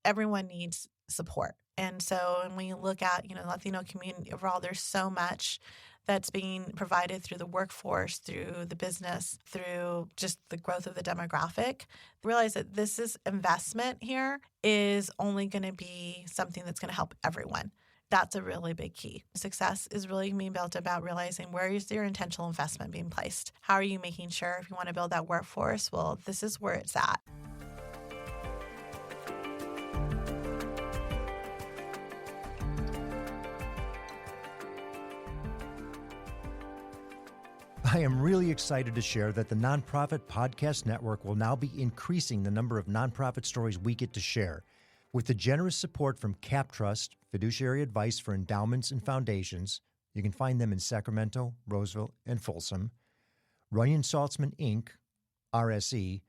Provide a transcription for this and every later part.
everyone needs support. And so when we look at, the Latino community overall, there's so much that's being provided through the workforce, through the business, through just the growth of the demographic. Realize that this is investment here is only going to be something that's going to help everyone. That's a really big key. Success is really being built about realizing where is your intentional investment being placed? How are you making sure if you want to build that workforce? Well, this is where it's at. I am really excited to share that the Nonprofit Podcast Network will now be increasing the number of nonprofit stories we get to share. With the generous support from Cap Trust, fiduciary advice for endowments and foundations, you can find them in Sacramento, Roseville, and Folsom, Runyon Saltzman, Inc., RSE,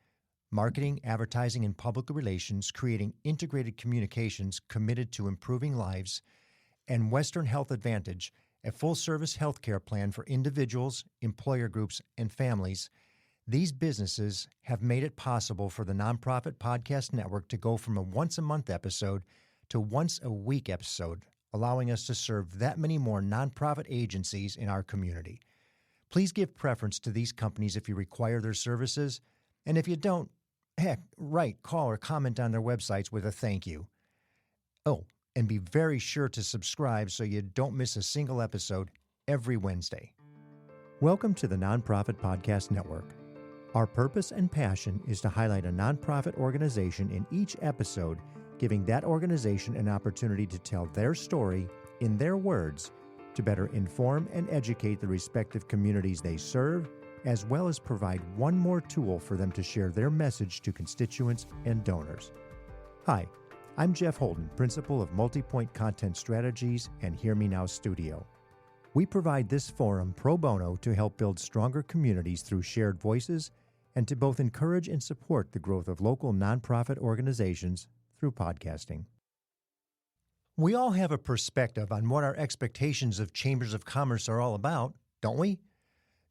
Marketing, Advertising, and Public Relations, creating integrated communications committed to improving lives, and Western Health Advantage, a full-service healthcare plan for individuals, employer groups, and families. These businesses have made it possible for the Nonprofit Podcast Network to go from a once-a-month episode to once-a-week episode, allowing us to serve that many more nonprofit agencies in our community. Please give preference to these companies if you require their services, and if you don't, write, call, or comment on their websites with a thank you. Oh, and be very sure to subscribe so you don't miss a single episode every Wednesday. Welcome to the Nonprofit Podcast Network. Our purpose and passion is to highlight a nonprofit organization in each episode, giving that organization an opportunity to tell their story in their words to better inform and educate the respective communities they serve, as well as provide one more tool for them to share their message to constituents and donors. Hi, I'm Jeff Holden, Principal of Multipoint Content Strategies and Hear Me Now Studio. We provide this forum pro bono to help build stronger communities through shared voices and to both encourage and support the growth of local nonprofit organizations through podcasting. We all have a perspective on what our expectations of chambers of commerce are all about, don't we?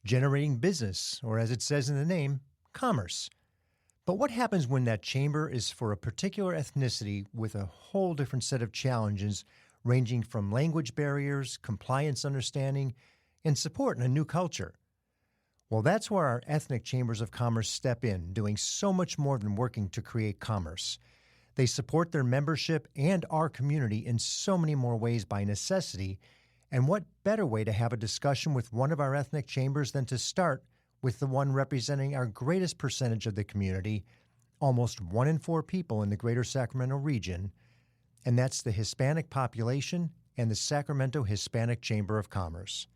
Generating business, or as it says in the name, commerce. But what happens when that chamber is for a particular ethnicity with a whole different set of challenges ranging from language barriers, compliance understanding, and support in a new culture? Well, that's where our ethnic chambers of commerce step in, doing so much more than working to create commerce. They support their membership and our community in so many more ways by necessity, and what better way to have a discussion with one of our ethnic chambers than to start with the one representing our greatest percentage of the community, almost 1 in 4 people in the greater Sacramento region, and that's the Hispanic population and the Sacramento Hispanic Chamber of Commerce.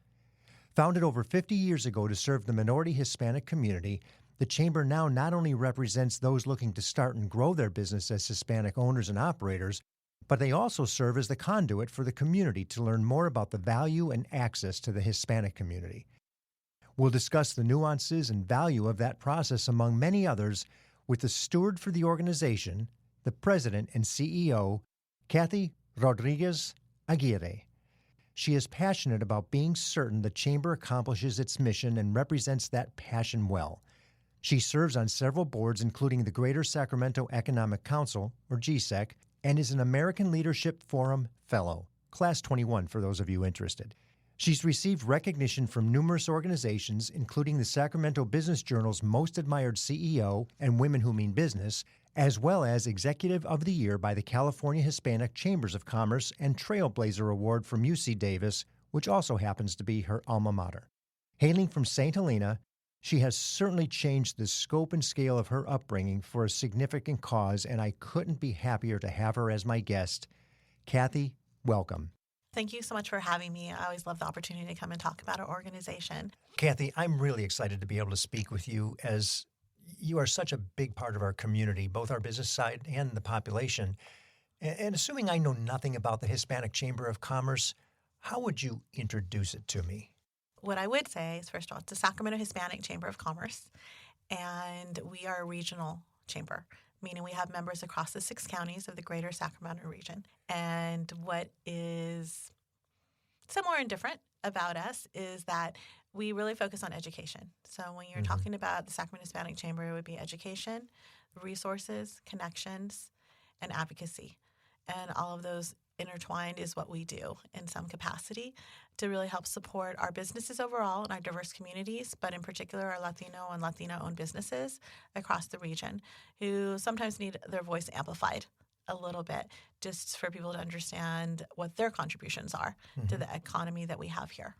Founded over 50 years ago to serve the minority Hispanic community, the Chamber now not only represents those looking to start and grow their business as Hispanic owners and operators, but they also serve as the conduit for the community to learn more about the value and access to the Hispanic community. We'll discuss the nuances and value of that process, among many others, with the steward for the organization, the president and CEO, Kathy Rodriguez Aguirre. She is passionate about being certain the Chamber accomplishes its mission and represents that passion well. She serves on several boards, including the Greater Sacramento Economic Council, or GSEC, and is an American Leadership Forum Fellow, Class 21 for those of you interested. She's received recognition from numerous organizations, including the Sacramento Business Journal's Most Admired CEO and Women Who Mean Business, as well as Executive of the Year by the California Hispanic Chambers of Commerce and Trailblazer Award from UC Davis, which also happens to be her alma mater. Hailing from St. Helena, she has certainly changed the scope and scale of her upbringing for a significant cause, and I couldn't be happier to have her as my guest. Kathy, welcome. Thank you so much for having me. I always love the opportunity to come and talk about our organization. Kathy, I'm really excited to be able to speak with you as you are such a big part of our community, both our business side and the population. And assuming I know nothing about the Hispanic Chamber of Commerce, how would you introduce it to me? What I would say is, first of all, it's the Sacramento Hispanic Chamber of Commerce, and we are a regional chamber, meaning we have members across the 6 counties of the greater Sacramento region. And what is similar and different about us is that we really focus on education. So when you're talking about the Sacramento Hispanic Chamber, it would be education, resources, connections, and advocacy. And all of those intertwined is what we do in some capacity to really help support our businesses overall and our diverse communities, but in particular our Latino and Latino-owned businesses across the region who sometimes need their voice amplified a little bit just for people to understand what their contributions are to the economy that we have here.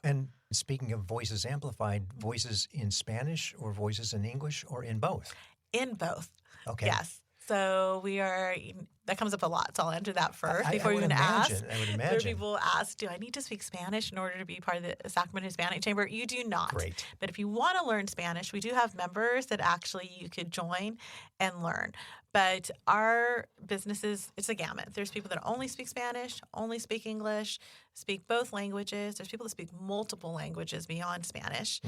And speaking of voices amplified, voices in Spanish or voices in English or in both? In both. Okay. Yes. So that comes up a lot. So I'll enter that first before I you would even ask. imagine. I would There are imagine. people ask, do I need to speak Spanish in order to be part of the Sacramento Hispanic Chamber? You do not. Great. But if you want to learn Spanish, we do have members that actually you could join and learn. But our businesses, it's a gamut. There's people that only speak Spanish, only speak English, speak both languages. There's people that speak multiple languages beyond Spanish.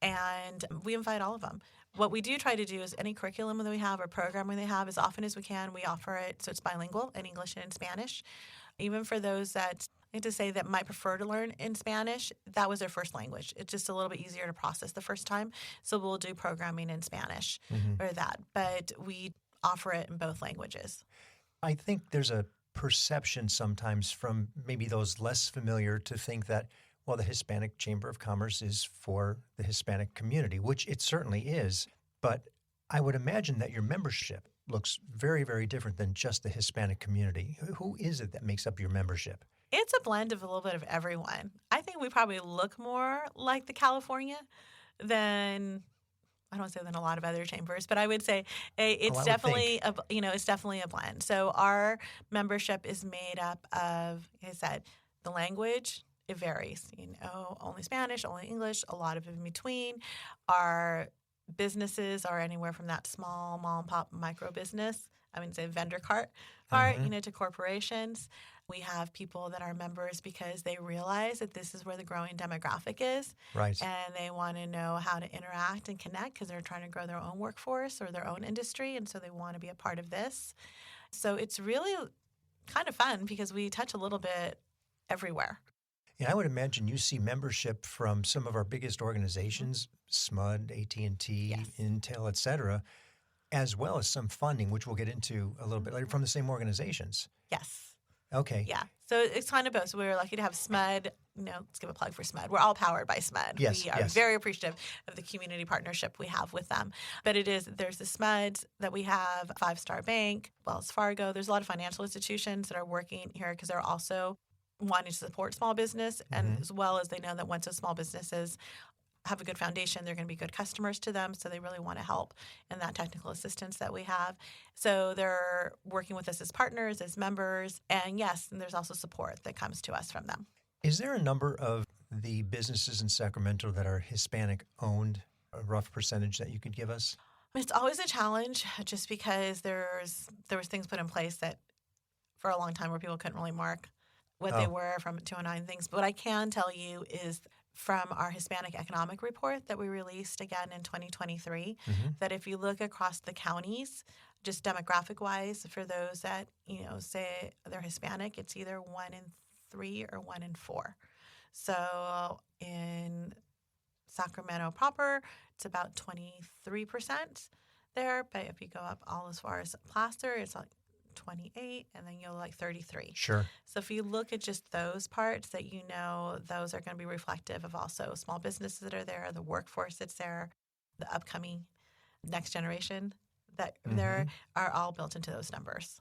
And we invite all of them. What we do try to do is any curriculum that we have or program we have, as often as we can, we offer it so it's bilingual in English and in Spanish. Even for those that I hate to say that might prefer to learn in Spanish, that was their first language. It's just a little bit easier to process the first time. So we'll do programming in Spanish or that. But we offer it in both languages. I think there's a perception sometimes from maybe those less familiar to think that, well, the Hispanic Chamber of Commerce is for the Hispanic community, which it certainly is. But I would imagine that your membership looks very, very different than just the Hispanic community. Who is it that makes up your membership? It's a blend of a little bit of everyone. I think we probably look more like the California than I don't want to say than a lot of other chambers, but I would say it's definitely it's definitely a blend. So our membership is made up of, like I said, the language. It varies. Only Spanish, only English, a lot of in between. Our businesses are anywhere from that small mom and pop micro business. I mean, say vendor cart part, to corporations. We have people that are members because they realize that this is where the growing demographic is. Right. And they want to know how to interact and connect because they're trying to grow their own workforce or their own industry. And so they want to be a part of this. So it's really kind of fun because we touch a little bit everywhere. And I would imagine you see membership from some of our biggest organizations, SMUD, AT&T, Yes. Intel, et cetera, as well as some funding, which we'll get into a little bit later, from the same organizations. Yes. Okay. Yeah. So it's kind of both. So we're lucky to have SMUD. Let's give a plug for SMUD. We're all powered by SMUD. Yes, we are very appreciative of the community partnership we have with them. But there's the SMUDs that we have, Five Star Bank, Wells Fargo. There's a lot of financial institutions that are working here because they're also wanting to support small business, and as well as they know that once those small businesses have a good foundation, they're going to be good customers to them. So they really want to help in that technical assistance that we have. So they're working with us as partners, as members. And yes, and there's also support that comes to us from them. Is there a number of the businesses in Sacramento that are Hispanic owned, a rough percentage that you could give us? It's always a challenge just because there was things put in place that for a long time where people couldn't really mark what they were from 209 things. But what I can tell you is from our Hispanic Economic Report that we released again in 2023, that if you look across the counties, just demographic-wise, for those that, say they're Hispanic, it's either 1 in 3 or 1 in 4. So in Sacramento proper, it's about 23% there. But if you go up all as far as Placer, it's like 28, and then you'll like 33. Sure. So if you look at just those parts that those are going to be reflective of also small businesses that are there, the workforce that's there, the upcoming next generation that there are all built into those numbers.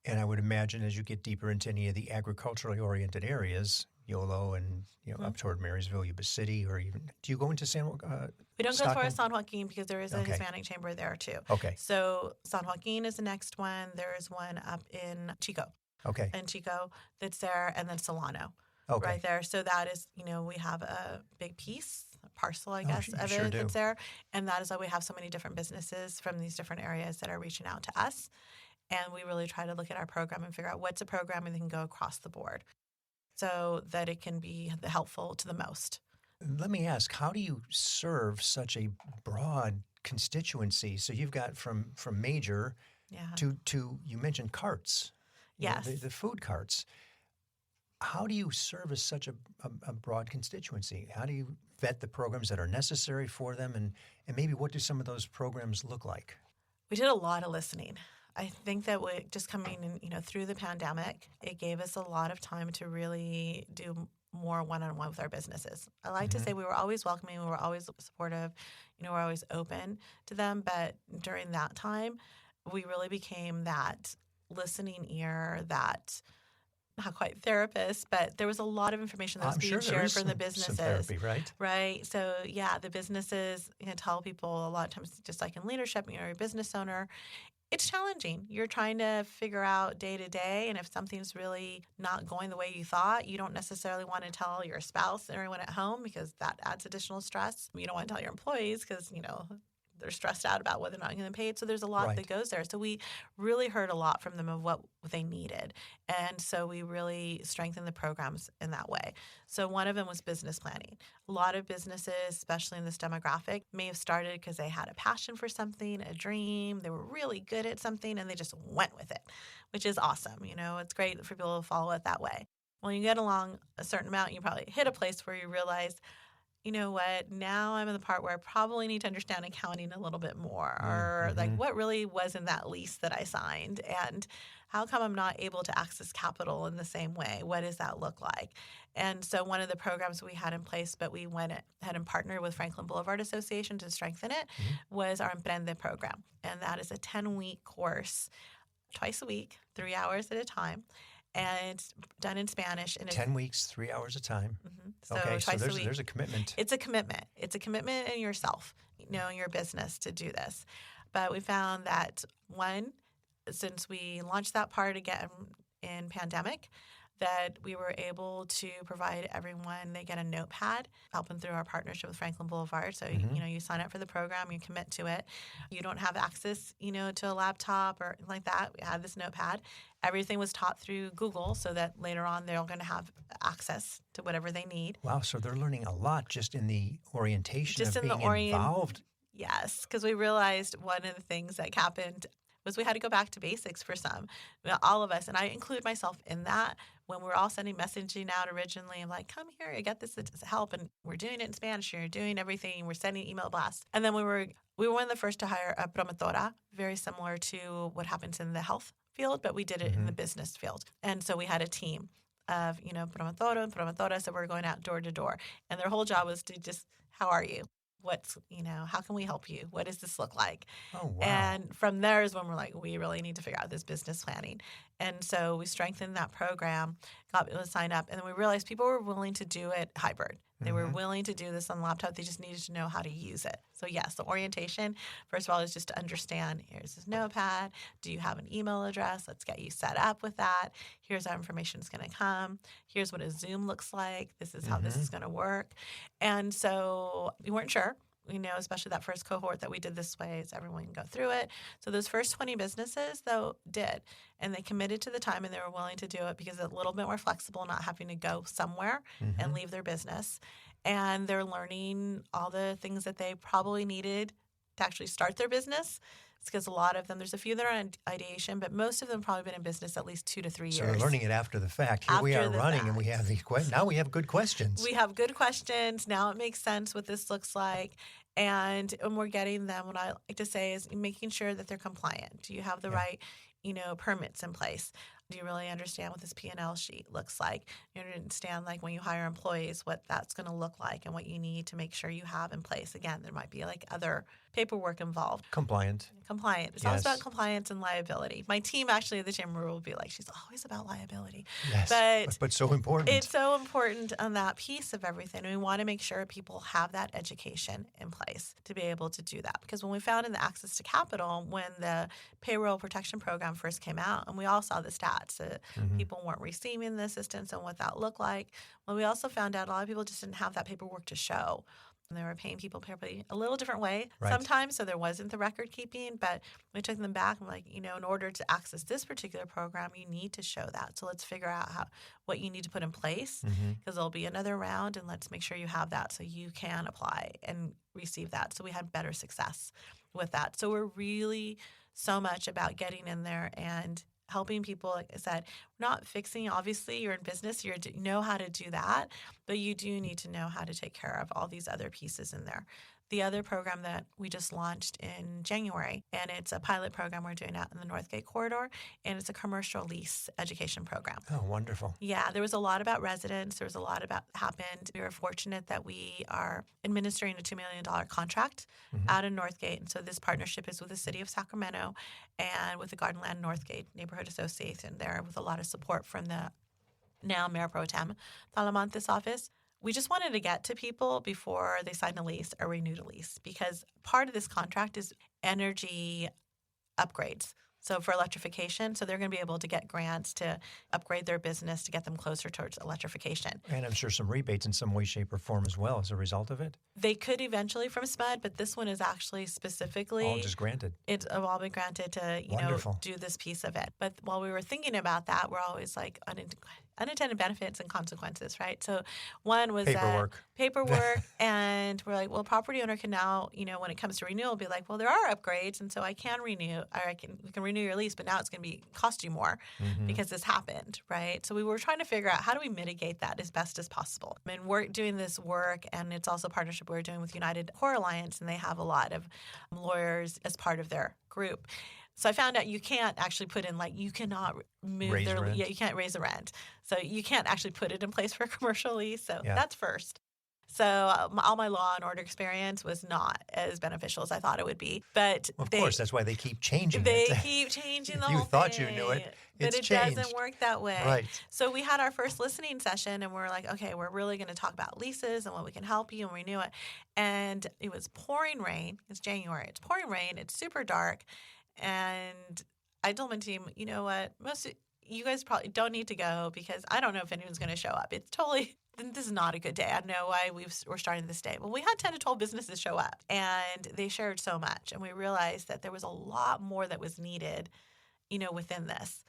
And I would imagine as you get deeper into any of the agriculturally oriented areas, Yolo and up toward Marysville, Yuba City, or even do you go into San? We don't go as far as San Joaquin because there is a Hispanic chamber there too. Okay. So San Joaquin is the next one. There is one up in Chico. Okay. In Chico that's there, and then Solano. Okay. Right there. So that is, we have a big parcel, I guess, of sure it do. that's there. And that is why we have so many different businesses from these different areas that are reaching out to us. And we really try to look at our program and figure out what's a program and then go across the board so that it can be helpful to the most. Let me ask, how do you serve such a broad constituency? So you've got from major to you mentioned carts. Yes. The food carts. How do you service such a broad constituency? How do you vet the programs that are necessary for them? And maybe what do some of those programs look like? We did a lot of listening. I think that we just coming in, through the pandemic, it gave us a lot of time to really do more one-on-one with our businesses. I like to say we were always welcoming, we were always supportive, we're always open to them. But during that time, we really became that listening ear, that not quite therapist, but there was a lot of information that was I'm being sure there shared is from the some businesses. therapy, right? Right. So, yeah, the businesses tell people a lot of times, just like in leadership, you're a business owner, it's challenging. You're trying to figure out day to day. And if something's really not going the way you thought, you don't necessarily want to tell your spouse and everyone at home because that adds additional stress. You don't want to tell your employees because, they're stressed out about whether or not you're getting paid. So there's a lot Right. that goes there. So we really heard a lot from them of what they needed. And so we really strengthened the programs in that way. So one of them was business planning. A lot of businesses, especially in this demographic, may have started because they had a passion for something, a dream. They were really good at something and they just went with it, which is awesome. It's great for people to follow it that way. When you get along a certain amount, you probably hit a place where you realize, you know what, now I'm in the part where I probably need to understand accounting a little bit more, or like what really was in that lease that I signed, and how come I'm not able to access capital in the same way? What does that look like? And so one of the programs we had in place, but we went ahead and partnered with Franklin Boulevard Association to strengthen it, was our Emprende program. And that is a 10-week course, twice a week, 3 hours at a time. And it's done in Spanish. And 10 weeks, 3 hours a time. So Okay, so twice a week. there's a commitment. It's a commitment. It's a commitment in yourself, in your business to do this. But we found that, one, since we launched that part again in pandemic, that we were able to provide everyone, they get a notepad, helping through our partnership with Franklin Boulevard. So, you sign up for the program, you commit to it. You don't have access, to a laptop or like that. We had this notepad. Everything was taught through Google so that later on they're going to have access to whatever they need. Wow, so they're learning a lot just in the orientation Just of in the being involved. Yes, because we realized one of the things that happened was we had to go back to basics for some. All of us, and I include myself in that, when we were all sending messaging out originally, I'm like, come here, I got this to help. And we're doing it in Spanish, you're doing everything, we're sending email blasts. And then we were one of the first to hire a promotora, very similar to what happens in the health field, but we did it in the business field. And so we had a team of, promotora and promotora, so we're going out door to door. And their whole job was to just, how are you? What's, how can we help you? What does this look like? Oh, wow. And from there is when we're like, we really need to figure out this business planning. And so we strengthened that program, got people to sign up, and then we realized people were willing to do it hybrid. They were willing to do this on the laptop. They just needed to know how to use it. So yes, the orientation, first of all, is just to understand, here's this notepad. Do you have an email address? Let's get you set up with that. Here's how information is going to come. Here's what a Zoom looks like. This is how this is going to work. And so we weren't sure. Especially that first cohort that we did this way, is everyone can go through it. So those first 20 businesses, though, did. And they committed to the time and they were willing to do it because it's a little bit more flexible, not having to go somewhere and leave their business. And they're learning all the things that they probably needed to actually start their business. It's because a lot of them, there's a few that are in ideation, but most of them probably been in business at least 2 to 3 years. So they're learning it after the fact. Here we are running and we have these now we have good questions. We have good questions. Now it makes sense what this looks like. And we're getting them, what I like to say is making sure that they're compliant. Do you have the right, permits in place? Do you really understand what this P&L sheet looks like? You understand, like, when you hire employees, what that's going to look like and what you need to make sure you have in place. Again, there might be like other paperwork involved. Compliant. It's always about compliance and liability. My team actually at the chamber will be like, she's always about liability. Yes, but so important. It's so important on that piece of everything. And we want to make sure people have that education in place to be able to do that. Because when we found in the access to capital, when the payroll protection program first came out, and we all saw the stats that people weren't receiving the assistance and what that looked like, well, we also found out a lot of people just didn't have that paperwork to show. And they were paying people probably a little different way sometimes, so there wasn't the record keeping. But we took them back and we're like, in order to access this particular program, you need to show that. So let's figure out what you need to put in place, because there'll be another round, and let's make sure you have that so you can apply and receive that. So we had better success with that. So we're really so much about getting in there and helping people. Like I said, we're not fixing, obviously you're in business, you know how to do that, but you do need to know how to take care of all these other pieces in there. the other program that we just launched in January, and it's a pilot program we're doing out in the Northgate corridor, and it's a commercial lease education program. Oh, wonderful. Yeah, there was a lot about residents. There was a lot about happened. We were fortunate that we are administering a $2 million contract out in Northgate. And so this partnership is with the city of Sacramento and with the Gardenland Northgate Neighborhood Association there, with a lot of support from the now Mayor Pro Tem Talamantes office. We just wanted to get to people before they signed a lease or renewed a lease, because part of this contract is energy upgrades. So for electrification, so they're going to be able to get grants to upgrade their business to get them closer towards electrification. And I'm sure some rebates in some way, shape, or form as well as a result of it. They could eventually from SMUD, but this one is actually specifically All just granted. It's all been granted to do this piece of it. But while we were thinking about that, we're always like unintended benefits and consequences, right? So one was paperwork, and we're like, well, property owner can now, when it comes to renewal, be like, well, there are upgrades, and so I can renew, or we can renew your lease, but now it's going to cost you more because this happened, right? So we were trying to figure out how do we mitigate that as best as possible. I mean, we're doing this work, and it's also a partnership we're doing with United Core Alliance, and they have a lot of lawyers as part of their group. So I found out you can't actually put in, you cannot move you can't raise the rent. So you can't actually put it in place for a commercial lease. So that's first. So all my law and order experience was not as beneficial as I thought it would be. But of course, that's why they keep changing They keep changing the whole thing. You thought you knew it. But it doesn't work that way. Right. So we had our first listening session, and we're like, okay, we're really going to talk about leases and what we can help you and renew it. And it was pouring rain. It's January. It's pouring rain. It's super dark. And I told my team, you know what? Most of you guys probably don't need to go, because I don't know if anyone's going to show up. It's totally, this is not a good day. I don't know why we're starting this day. Well, we had 10 to 12 businesses show up, and they shared so much. And we realized that there was a lot more that was needed, within this.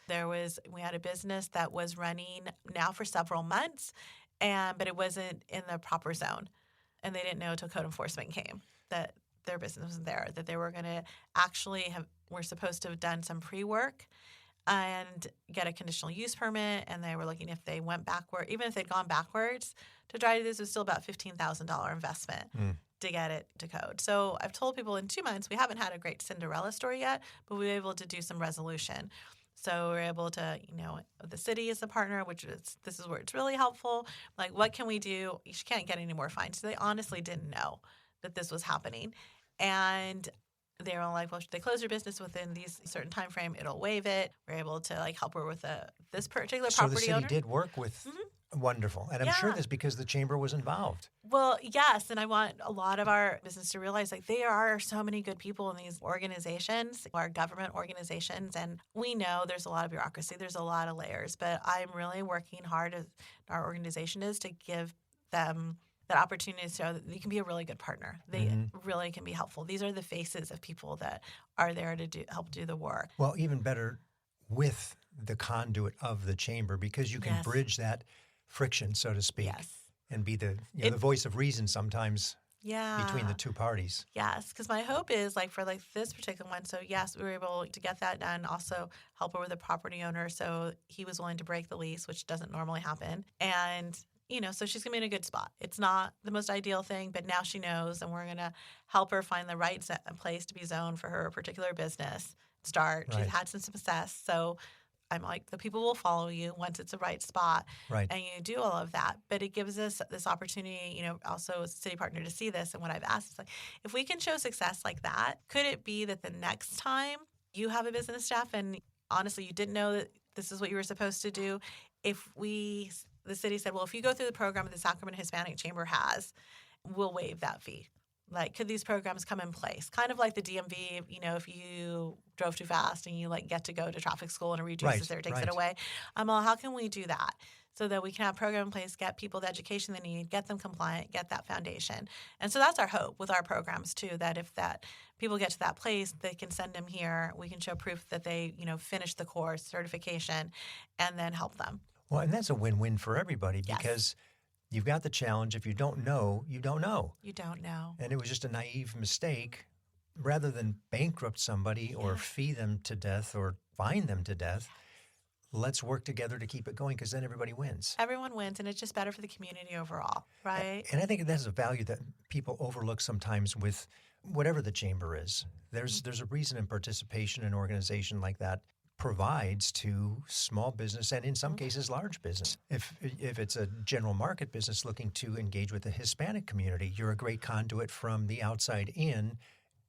We had a business that was running now for several months, but it wasn't in the proper zone. And they didn't know until code enforcement came that their business wasn't there, that they were going to actually were supposed to have done some pre-work and get a conditional use permit. And they were looking, if they went backward, even if they'd gone backwards to try to do this, it was still about $15,000 investment to get it to code. So I've told people in 2 months, we haven't had a great Cinderella story yet, but we were able to do some resolution. So we're able to, the city is a partner, this is where it's really helpful. Like, what can we do? You can't get any more fines. So they honestly didn't know that this was happening. And they were like, well, should they close their business within these certain time frame, it'll waive it. We're able to help her with this particular property owner. So the city did work with wonderful. And I'm sure that's because the chamber was involved. Well, yes. And I want a lot of our business to realize there are so many good people in these organizations, our government organizations. And we know there's a lot of bureaucracy. There's a lot of layers. But I'm really working hard, as our organization is, to give them that opportunity so that you can be a really good partner. They really can be helpful. These are the faces of people that are there to help do the work. Well, even better with the conduit of the chamber, because you can bridge that friction, so to speak, and be the voice of reason sometimes between the two parties. Yes, because my hope is for this particular one. So yes, we were able to get that done. Also help her with a property owner, so he was willing to break the lease, which doesn't normally happen. And so she's going to be in a good spot. It's not the most ideal thing, but now she knows, and we're going to help her find the right place to be zoned for her particular business. Right. She's had some success. So I'm like, the people will follow you once it's the right spot. Right. And you do all of that. But it gives us this opportunity, also as a city partner, to see this. And what I've asked is if we can show success like that, could it be that the next time you have a business staff and honestly you didn't know that this is what you were supposed to do, the city said, well, if you go through the program that the Sacramento Hispanic Chamber has, we'll waive that fee. Could these programs come in place? Kind of like the DMV, if you drove too fast and you get to go to traffic school and it reduces it or takes it away. Well, how can we do that so that we can have a program in place, get people the education they need, get them compliant, get that foundation? And so that's our hope with our programs too, that if people get to that place, they can send them here. We can show proof that they, finished the course, certification, and then help them. Well, and that's a win-win for everybody because you've got the challenge. If you don't know, you don't know. You don't know. And it was just a naive mistake. Rather than bankrupt somebody or fee them to death or fine them to death, let's work together to keep it going because then everybody wins. Everyone wins, and it's just better for the community overall, right? And I think that's a value that people overlook sometimes with whatever the chamber is. There's a reason in participation in an organization like that provides to small business and in some cases large business. If it's a general market business looking to engage with the Hispanic community, you're a great conduit from the outside in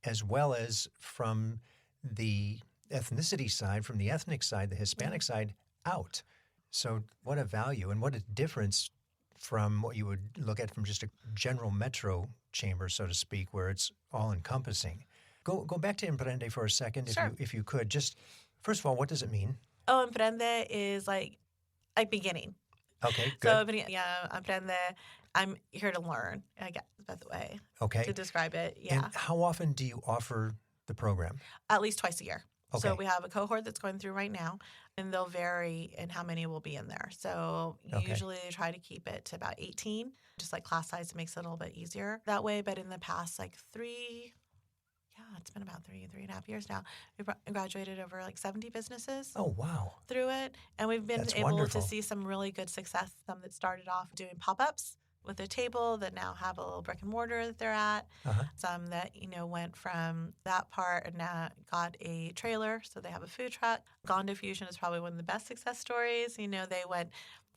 as well as from the ethnicity side, from the ethnic side, the Hispanic side out. So what a value and what a difference from what you would look at from just a general metro chamber, so to speak, where it's all encompassing. Go back to Emprende for a second, Sure. if you could. Just first of all, what does it mean? Oh, emprende is like beginning. Okay, So, good. yeah, emprende, I'm here to learn, I guess, by the way, Okay. to describe it. And Yeah. how often do you offer the program? At least twice a year. So Okay. we have a cohort that's going through right now, and they'll vary in how many will be in there. So Okay. usually they try to keep it to about 18, just like class size makes it a little bit easier that way. But in the past, like it's been about three and a half years now, we've graduated over like 70 businesses Oh, wow. through it. And we've been That's able wonderful. to see some really good success. Some that started off doing pop-ups with a table that now have a little brick and mortar that they're at. Uh-huh. Some that, went from that part and now got a trailer, so they have a food truck. Gondo Fusion is probably one of the best success stories. They went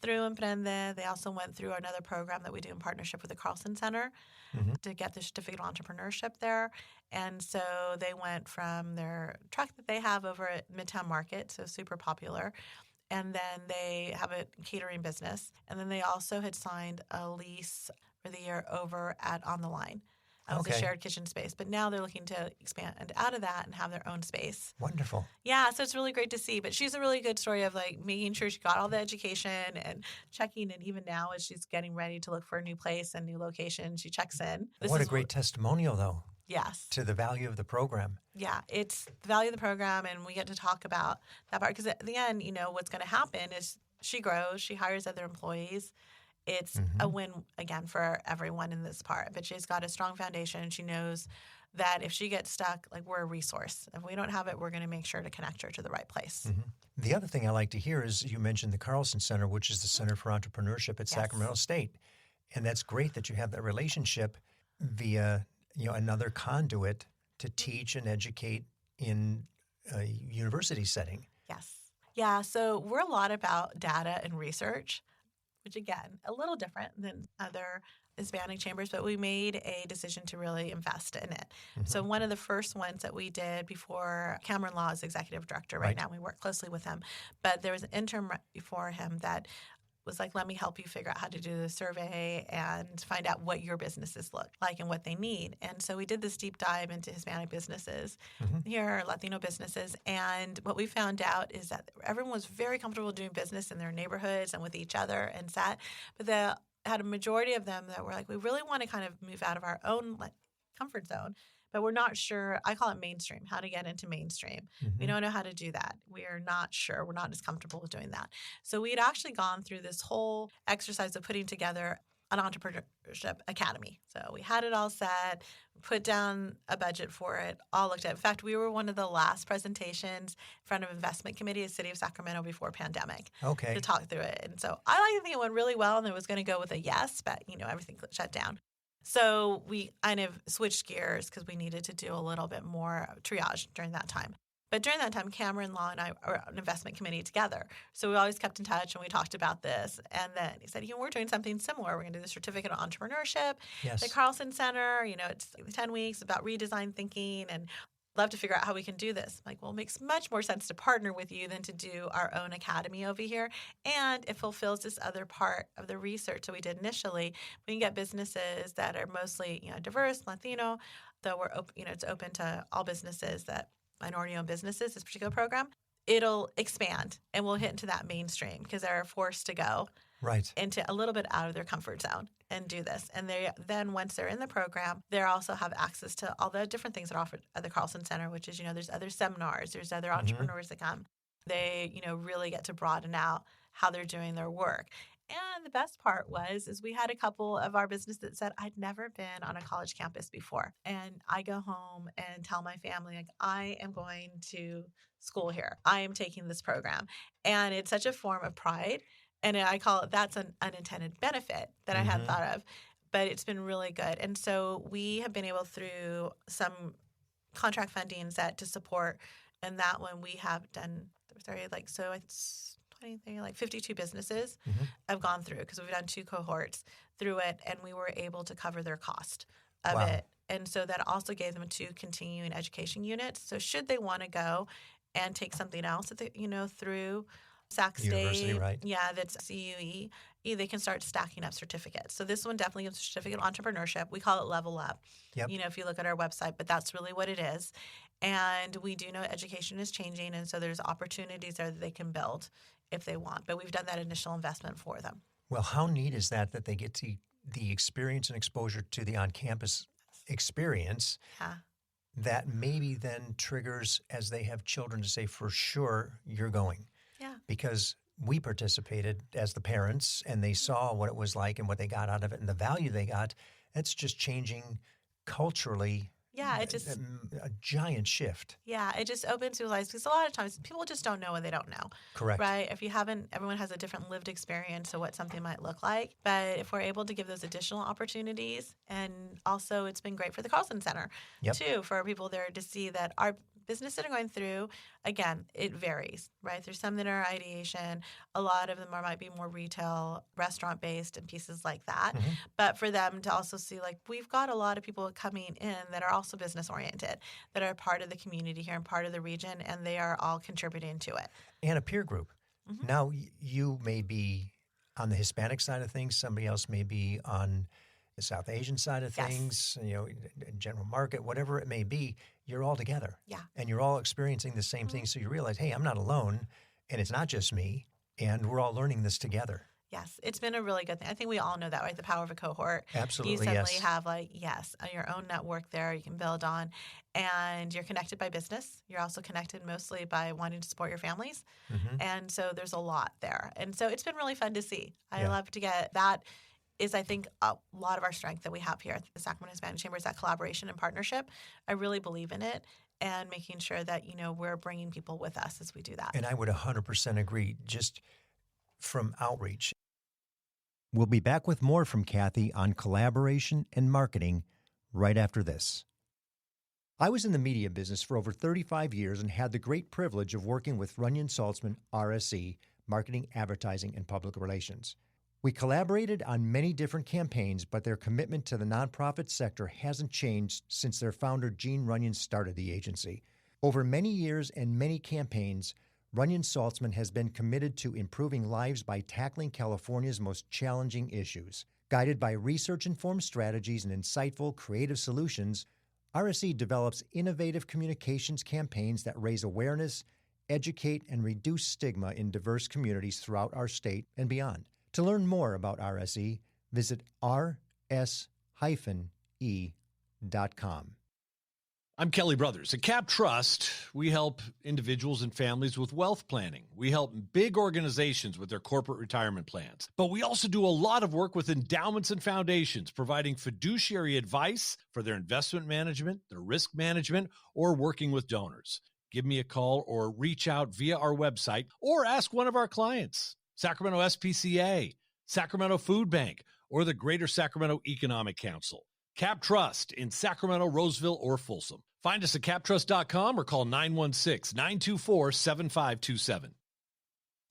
through Emprende. They also went through another program that we do in partnership with the Carlson Center to get the certificate of entrepreneurship there. And so they went from their truck that they have over at Midtown Market, so super popular, and then they have a catering business. And then they also had signed a lease for the year over at On the Line. It was a Okay. shared kitchen space. But now they're looking to expand out of that and have their own space. Wonderful. Yeah, so it's really great to see. But she's a really good story of like making sure she got all the education and checking. And even now, as she's getting ready to look for a new place and new location, she checks in. What a great testimonial, though, Yes. to the value of the program. Yeah, it's the value of the program, and we get to talk about that part. Because at the end, what's going to happen is she grows, she hires other employees. It's a win, again, for everyone in this part. But she's got a strong foundation. She knows that if she gets stuck, like, we're a resource. If we don't have it, we're going to make sure to connect her to the right place. The other thing I like to hear is you mentioned the Carlson Center, which is the Center for Entrepreneurship at Sacramento State. And that's great that you have that relationship via, another conduit to teach and educate in a university setting. Yes. Yeah, so we're a lot about data and research, which, again, a little different than other Hispanic chambers, but we made a decision to really invest in it. So one of the first ones that we did before Cameron Law is executive director right now, we work closely with him, but there was an interim before him that was like, let me help you figure out how to do the survey and find out what your businesses look like and what they need. And so we did this deep dive into Hispanic businesses here, Latino businesses. And what we found out is that everyone was very comfortable doing business in their neighborhoods and with each other and sat. But they had a majority of them that were like, we really want to kind of move out of our own comfort zone. But we're not sure, I call it mainstream, how to get into mainstream. We don't know how to do that. We are not sure. We're not as comfortable with doing that. So we had actually gone through this whole exercise of putting together an entrepreneurship academy. So we had it all set, put down a budget for it, all looked at it. In fact, we were one of the last presentations in front of investment committee of the city of Sacramento before pandemic to talk through it. And so I like to think it went really well, and it was going to go with a yes, but everything shut down. So we kind of switched gears because we needed to do a little bit more triage during that time. But during that time, Cameron Law and I were on an investment committee together. So we always kept in touch and we talked about this. And then he said, we're doing something similar. We're going to do the certificate of entrepreneurship. The Carlson Center, it's 10 weeks about redesign thinking, and love to figure out how we can do this. I'm like, well, it makes much more sense to partner with you than to do our own academy over here. And it fulfills this other part of the research that we did initially. We can get businesses that are mostly, diverse, Latino, though we're open, it's open to all businesses, that minority-owned businesses, this particular program. It'll expand and we'll hit into that mainstream because they're forced to go into a little bit out of their comfort zone and do this. And then once they're in the program, they also have access to all the different things that are offered at the Carlson Center, which is, there's other seminars, there's other entrepreneurs that come. They, really get to broaden out how they're doing their work. And the best part is we had a couple of our business that said, I'd never been on a college campus before. And I go home and tell my family, like, I am going to school here. I am taking this program. And it's such a form of pride. And I call it, that's an unintended benefit that I hadn't Mm-hmm. thought of. But it's been really good. And so we have been able, through some contract funding set to support, and that one we have done, so it's 23, like 52 businesses Mm-hmm. have gone through, because we've done 2 cohorts through it, and we were able to cover their cost of Wow. it. And so that also gave them 2 continuing education units. So should they want to go and take something else at through Sac University, State, right? yeah, that's CUE, they can start stacking up certificates. So this one definitely gives a certificate of entrepreneurship. We call it Level Up. Yep. If you look at our website, but that's really what it is. And we do know education is changing, and so there's opportunities there that they can build if they want. But we've done that initial investment for them. Well, how neat is that they get the experience and exposure to the on-campus experience Yeah. that maybe then triggers, as they have children, to say, for sure, you're going. Yeah. Because we participated as the parents, and they saw what it was like and what they got out of it and the value they got. It's just changing culturally. Yeah, it just A giant shift. it just opens people's eyes, because a lot of times people just don't know what they don't know. Correct. Right? If you haven't, everyone has a different lived experience of what something might look like. But if we're able to give those additional opportunities, and also it's been great for the Carlson Center Yep. too, for people there to see that our business that are going through, again, it varies, right? There's some that are ideation. A lot of them might be more retail, restaurant-based, and pieces like that. Mm-hmm. But for them to also see, like, we've got a lot of people coming in that are also business-oriented, that are part of the community here and part of the region, and they are all contributing to it. And a peer group. Mm-hmm. Now, you may be on the Hispanic side of things. Somebody else may be on the South Asian side of Yes. things, general market, whatever it may be. You're all together. Yeah. And you're all experiencing the same thing. So you realize, hey, I'm not alone, and it's not just me, and we're all learning this together. Yes, it's been a really good thing. I think we all know that, right? The power of a cohort. Absolutely, You suddenly yes. have, your own network there you can build on, and you're connected by business. You're also connected mostly by wanting to support your families. Mm-hmm. And so there's a lot there. And so it's been really fun to see. I Yeah. love to get that. Is, I think, a lot of our strength that we have here at the Sacramento Hispanic Chamber is that collaboration and partnership. I really believe in it, and making sure that, we're bringing people with us as we do that. And I would 100% agree, just from outreach. We'll be back with more from Kathy on collaboration and marketing right after this. I was in the media business for over 35 years and had the great privilege of working with Runyon Saltzman, RSE, Marketing, Advertising, and Public Relations. We collaborated on many different campaigns, but their commitment to the nonprofit sector hasn't changed since their founder, Gene Runyon, started the agency. Over many years and many campaigns, Runyon Saltzman has been committed to improving lives by tackling California's most challenging issues. Guided by research-informed strategies and insightful, creative solutions, RSE develops innovative communications campaigns that raise awareness, educate, and reduce stigma in diverse communities throughout our state and beyond. To learn more about RSE, visit rs-e.com. I'm Kelly Brothers. At Cap Trust, we help individuals and families with wealth planning. We help big organizations with their corporate retirement plans. But we also do a lot of work with endowments and foundations, providing fiduciary advice for their investment management, their risk management, or working with donors. Give me a call or reach out via our website, or ask one of our clients. Sacramento SPCA, Sacramento Food Bank, or the Greater Sacramento Economic Council. Cap Trust in Sacramento, Roseville, or Folsom. Find us at captrust.com or call 916-924-7527.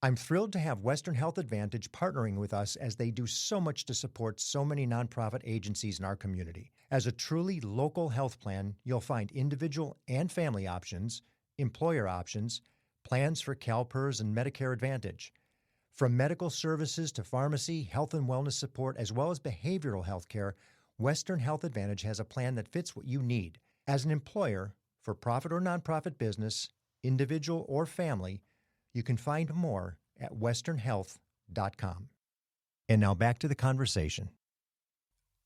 I'm thrilled to have Western Health Advantage partnering with us, as they do so much to support so many nonprofit agencies in our community. As a truly local health plan, you'll find individual and family options, employer options, plans for CalPERS and Medicare Advantage. From medical services to pharmacy, health and wellness support, as well as behavioral health care, Western Health Advantage has a plan that fits what you need. As an employer, for profit or nonprofit business, individual or family, you can find more at westernhealth.com. And now back to the conversation.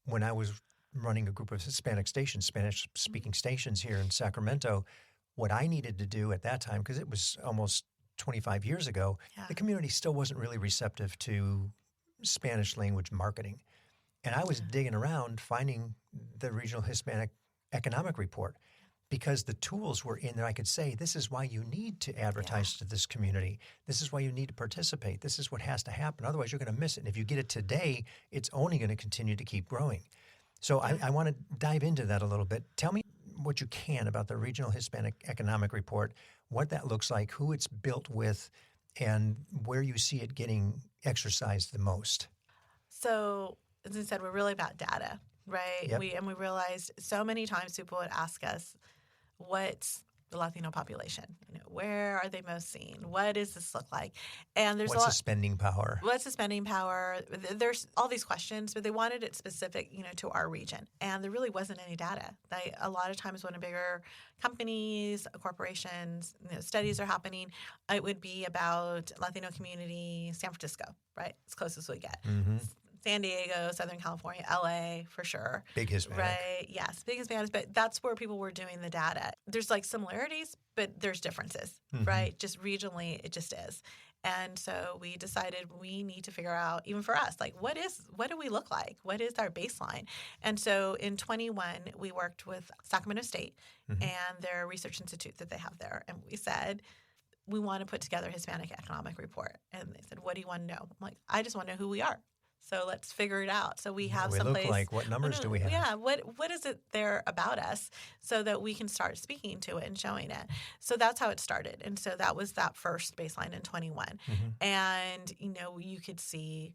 When I was running a group of Hispanic stations, Spanish-speaking stations here in Sacramento, what I needed to do at that time, because it was almost 25 years ago, the community still wasn't really receptive to Spanish language marketing. And I was digging around, finding the Regional Hispanic Economic Report, because the tools were in there. I could say, this is why you need to advertise to this community. This is why you need to participate. This is what has to happen. Otherwise, you're going to miss it. And if you get it today, it's only going to continue to keep growing. So I want to dive into that a little bit. Tell me what you can about the Regional Hispanic Economic Report, what that looks like, who it's built with, and where you see it getting exercised the most. So, as I said, we're really about data, right? Yep. We realized so many times people would ask us, what's the Latino population? Where are they most seen? What does this look like? And there's What's the spending power? What's the spending power? There's all these questions, but they wanted it specific, to our region. And there really wasn't any data. A lot of times when bigger companies, corporations, studies are happening, it would be about Latino community, San Francisco, right? As close as we get. Mm-hmm. San Diego, Southern California, LA for sure. Big Hispanic. Right. Yes, big Hispanics. But that's where people were doing the data. There's similarities, but there's differences, right? Just regionally, it just is. And so we decided we need to figure out, even for us, what do we look like? What is our baseline? And so in 21, we worked with Sacramento State and their research institute that they have there. And we said, we want to put together a Hispanic economic report. And they said, what do you want to know? I'm like, I just want to know who we are. So let's figure it out. So we have look like? What numbers do we have? Yeah, what is it there about us so that we can start speaking to it and showing it. So that's how it started. And so that was that first baseline in 21. And, you could see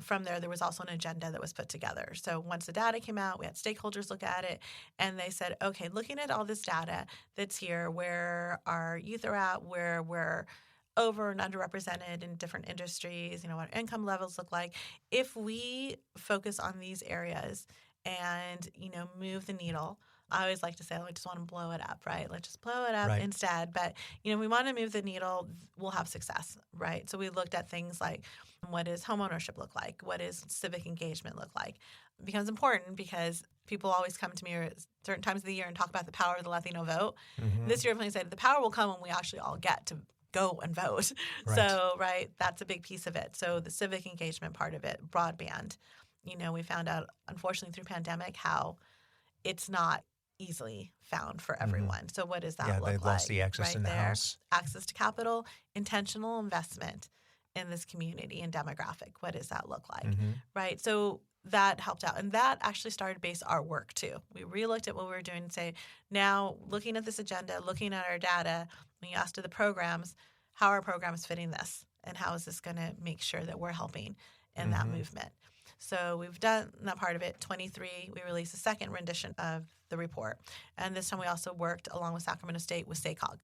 from there was also an agenda that was put together. So once the data came out, we had stakeholders look at it, and they said, okay, looking at all this data that's here, where our youth are at, where we're over and underrepresented in different industries, what income levels look like. If we focus on these areas and, move the needle, I always like to say, I just want to blow it up, right? Let's just blow it up instead. But, we want to move the needle, we'll have success, right? So we looked at things like, what does homeownership look like? What does civic engagement look like? It becomes important because people always come to me at certain times of the year and talk about the power of the Latino vote. This year, I said the power will come when we actually all get to go and vote. Right. So, that's a big piece of it. So the civic engagement part of it, broadband, we found out, unfortunately, through pandemic, how it's not easily found for everyone. So what does that look like? Yeah, they've lost the access in the house. Access to capital, intentional investment in this community and demographic. What does that look like? Right? So that helped out. And that actually started base our work too. We re-looked at what we were doing and say, now looking at this agenda, looking at our data, when you asked to the programs, how are programs fitting this? And how is this going to make sure that we're helping in that movement? So we've done that part of it. 23, we released a second rendition of the report. And this time we also worked along with Sacramento State with SACOG,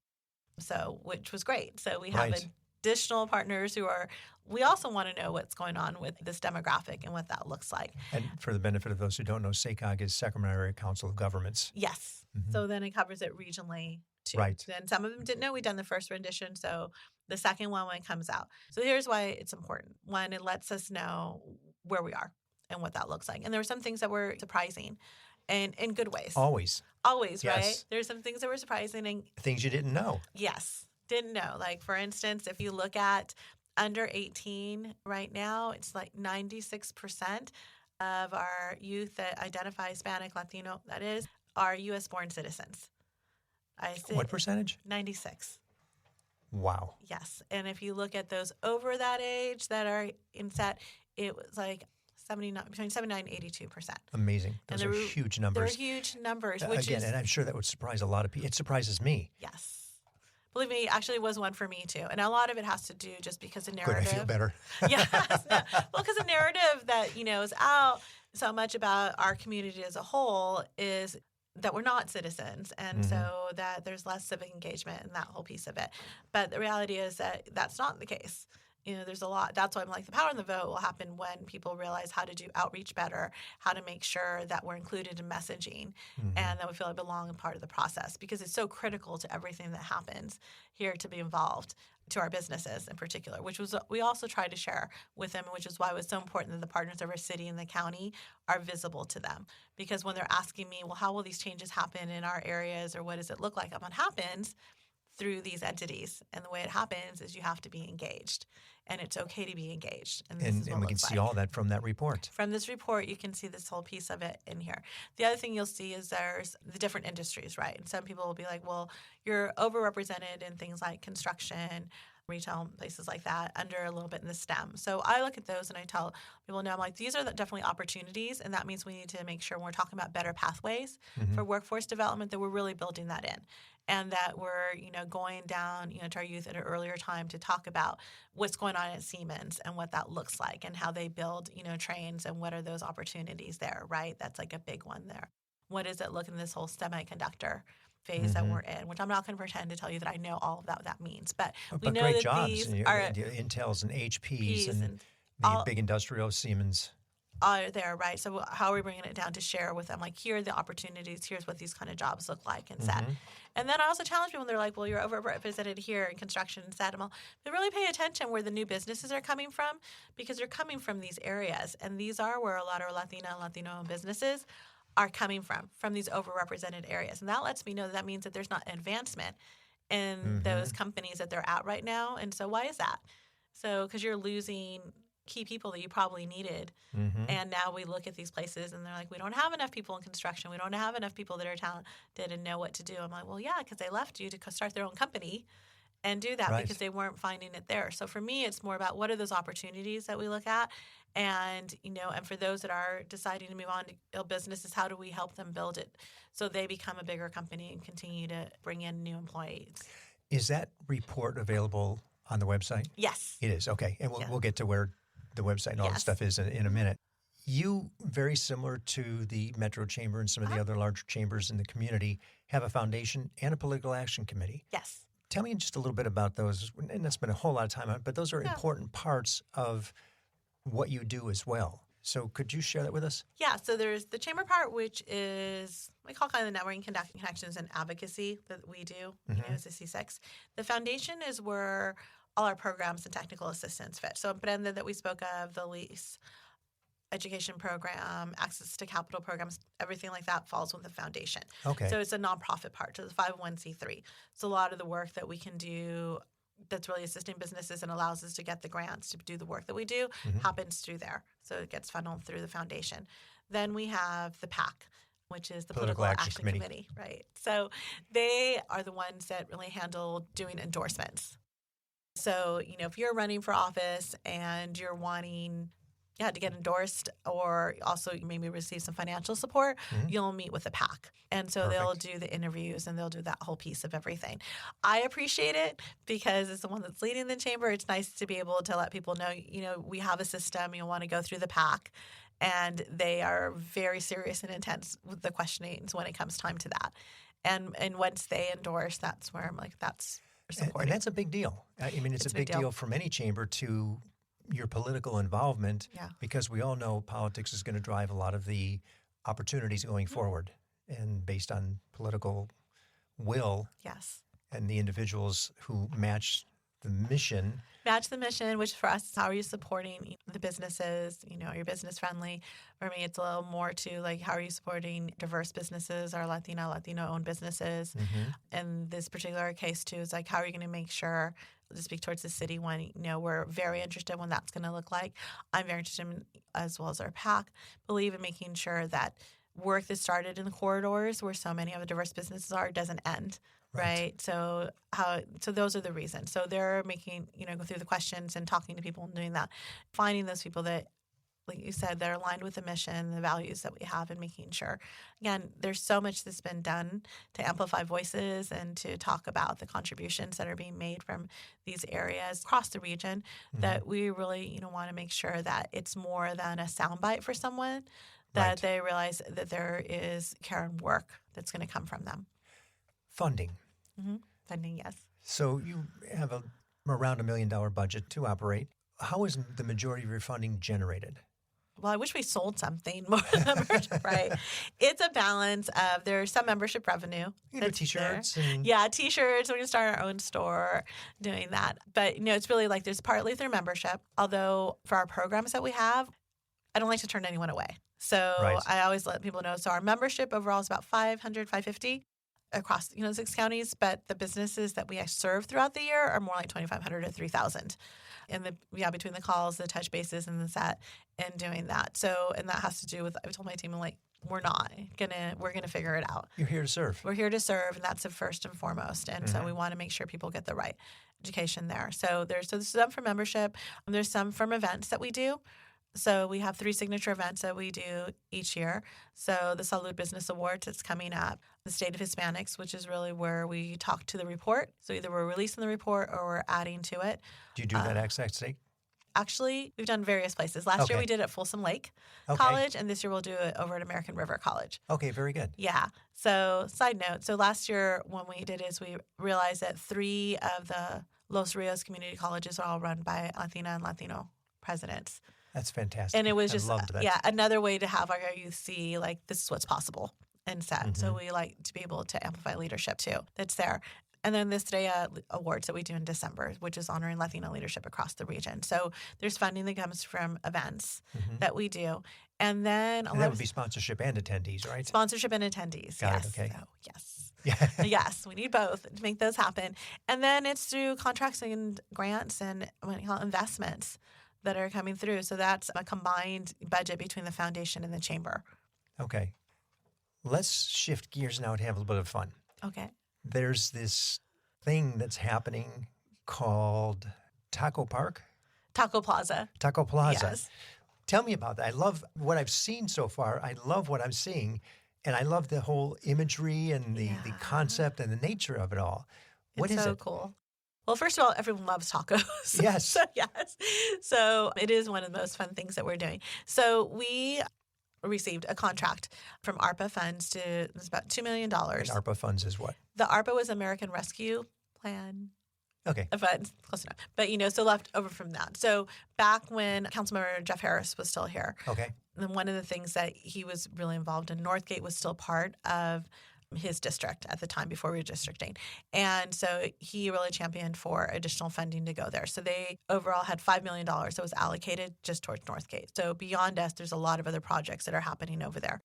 which was great. So we have additional partners we also want to know what's going on with this demographic and what that looks like. And for the benefit of those who don't know, SACOG is Sacramento Area Council of Governments. Yes. So then it covers it regionally too. Right. And some of them didn't know we'd done the first rendition, so the second one when it comes out. So here's why it's important. One, it lets us know where we are and what that looks like. And there were some things that were surprising and in good ways. Always, yes. Right? There's some things that were surprising. And things you didn't know. Yes. Didn't know. For instance, if you look at under 18 right now, it's 96% of our youth that identify Hispanic, Latino, that is, are U.S.-born citizens. What percentage? 96. Wow. Yes. And if you look at those over that age that are in set, it was 79, between 79 and 82%. Amazing. Those are huge numbers. They're huge numbers. And I'm sure that would surprise a lot of people. It surprises me. Yes. Believe me, actually was one for me too. And a lot of it has to do just because of narrative. Good, I feel better. Yes. No. Well, because the narrative that, is out so much about our community as a whole is that we're not citizens. And so that there's less civic engagement and that whole piece of it. But the reality is that that's not the case. There's a lot. That's why I'm the power in the vote will happen when people realize how to do outreach better, how to make sure that we're included in messaging and that we feel like belong in part of the process, because it's so critical to everything that happens here to be involved, to our businesses in particular, which was we also tried to share with them, which is why it was so important that the partners of our city and the county are visible to them. Because when they're asking me, well, how will these changes happen in our areas or what does it look like? What happens through these entities. And the way it happens is you have to be engaged, and it's okay to be engaged. And, this is what we it can looks see like. all that from that report. From this report, you can see this whole piece of it in here. The other thing you'll see is there's the different industries, right? And some people will be like, well, you're overrepresented in things like construction, retail, places like that, under a little bit in the STEM. So I look at those and I tell people, I'm like, these are definitely opportunities, and that means we need to make sure when we're talking about better pathways for workforce development that we're really building that in. And that we're, going down, to our youth at an earlier time to talk about what's going on at Siemens and what that looks like and how they build, trains and what are those opportunities there, right? That's like a big one there. What does it look in this whole semiconductor phase that we're in, which I'm not going to pretend to tell you that I know all of that what that means, but we know great that jobs. these And are Intels and HPs and the all, big industrial Siemens. Are there, right? So how are we bringing it down to share with them? Like, here are the opportunities. Here's what these kind of jobs look like and set. And then I also challenge people. They're like, well, you're overrepresented here in construction and set. But really pay attention where the new businesses are coming from, because they're coming from these areas. And these are where a lot of Latino businesses are coming from these overrepresented areas. And that lets me know that means that there's not advancement in those companies that they're at right now. And so why is that? So because you're losing key people that you probably needed. And now we look at these places and they're like, we don't have enough people in construction. We don't have enough people that are talented and know what to do. I'm like, well, yeah, because they left you to start their own company and do that because they weren't finding it there. So for me, it's more about what are those opportunities that we look at. And, and for those that are deciding to move on to build businesses, how do we help them build it so they become a bigger company and continue to bring in new employees? Is that report available on the website? Yes. It is. Okay. And we'll get to where the website and all that stuff is in a minute. You, very similar to the Metro Chamber and some of the other larger chambers in the community, have a foundation and a political action committee. Yes. Tell me just a little bit about those. And that's been a whole lot of time on it, but those are important parts of what you do as well. So could you share that with us? Yeah. So there's the chamber part, which is we call kind of the networking, connections, and advocacy that we do as a C6. The foundation is where all our programs and technical assistance fit. So Brenda that we spoke of, the lease education program, access to capital programs, everything like that falls with the foundation. Okay. So it's a nonprofit part, so it's 501c3. So a lot of the work that we can do that's really assisting businesses and allows us to get the grants to do the work that we do happens through there. So it gets funneled through the foundation. Then we have the PAC, which is the Political Action Committee, right? So they are the ones that really handle doing endorsements. So, if you're running for office and you're wanting to get endorsed or also maybe receive some financial support, you'll meet with the PAC. And so they'll do the interviews and they'll do that whole piece of everything. I appreciate it because as the one that's leading the chamber, it's nice to be able to let people know, we have a system, you'll want to go through the PAC. And they are very serious and intense with the questionings when it comes time to that. And once they endorse, that's where I'm like, that's supporting. And that's a big deal. I mean, it's a big deal from any chamber to your political involvement because we all know politics is going to drive a lot of the opportunities going forward and based on political will and the individuals who match the mission. Match the mission, which for us is how are you supporting the businesses, are you business friendly? For me, it's a little more to like how are you supporting diverse businesses or Latino-owned businesses? In this particular case too, is like how are you going to make sure to speak towards the city when we're very interested in what that's going to look like. I'm very interested in, as well as our PAC, believe in making sure that work that started in the corridors where so many of the diverse businesses are doesn't end. Right. So those are the reasons. So they're making, go through the questions and talking to people and doing that, finding those people that, like you said, they're aligned with the mission, the values that we have, and making sure. Again, there's so much that's been done to amplify voices and to talk about the contributions that are being made from these areas across the region that we really, want to make sure that it's more than a soundbite for someone, that they realize that there is care and work that's going to come from them. Funding. Funding, yes. So you have around $1 million budget to operate. How is the majority of your funding generated? Well, I wish we sold something more than membership, right? It's a balance of there's some membership revenue. You do T-shirts. T-shirts. We're going to start our own store doing that. But, it's really like there's partly through membership, although for our programs that we have, I don't like to turn anyone away. So I always let people know. So our membership overall is about $500, $550. across, 6 counties, but the businesses that we serve throughout the year are more like 2,500 to 3,000. And between the calls, the touch bases, and the set, and doing that. So, and that has to do with, I told my team, I'm like, we're gonna figure it out. You're here to serve. We're here to serve, and that's the first and foremost. And so we want to make sure people get the right education there. So there's some for membership. There's some from events that we do. So we have 3 signature events that we do each year. So the Salud Business Awards that's coming up, the State of Hispanics, which is really where we talk to the report. So either we're releasing the report or we're adding to it. Do you do that at State? Actually, we've done various places. Last year we did it at Folsom Lake College, and this year we'll do it over at American River College. Okay, very good. Yeah. So side note, so last year when we did is we realized that 3 of the Los Rios community colleges are all run by Latina and Latino presidents. That's fantastic. And it was just, loved that. another way to have our youth see, like, this is what's possible and set. So we like to be able to amplify leadership, too, that's there. And then this Day Awards that we do in December, which is honoring Latino leadership across the region. So there's funding that comes from events that we do. And then that would be sponsorship and attendees, right? Sponsorship and attendees, Got yes. it, okay. So, yes. Yeah. Yes, we need both to make those happen. And then it's through contracts and grants and investments that are coming through. So that's a combined budget between the foundation and the chamber. Okay. Let's shift gears now to have a little bit of fun. Okay. There's this thing that's happening called Taco Park? Taco Plaza. Taco Plaza. Yes. Tell me about that. I love what I've seen so far. I love what I'm seeing. And I love the whole imagery and the concept and the nature of it all. What is so it? Cool. Well, first of all, everyone loves tacos. Yes. So, yes. So it is one of the most fun things that we're doing. So we received a contract from ARPA funds it was about $2 million. And ARPA funds is what? The ARPA was American Rescue Plan. Okay. Funds, close enough. But, so left over from that. So back when Councilmember Jeff Harris was still here. Okay. And one of the things that he was really involved in, Northgate was still part of his district at the time before redistricting. And so he really championed for additional funding to go there. So they overall had $5 million that was allocated just towards Northgate. So beyond us, there's a lot of other projects that are happening over there.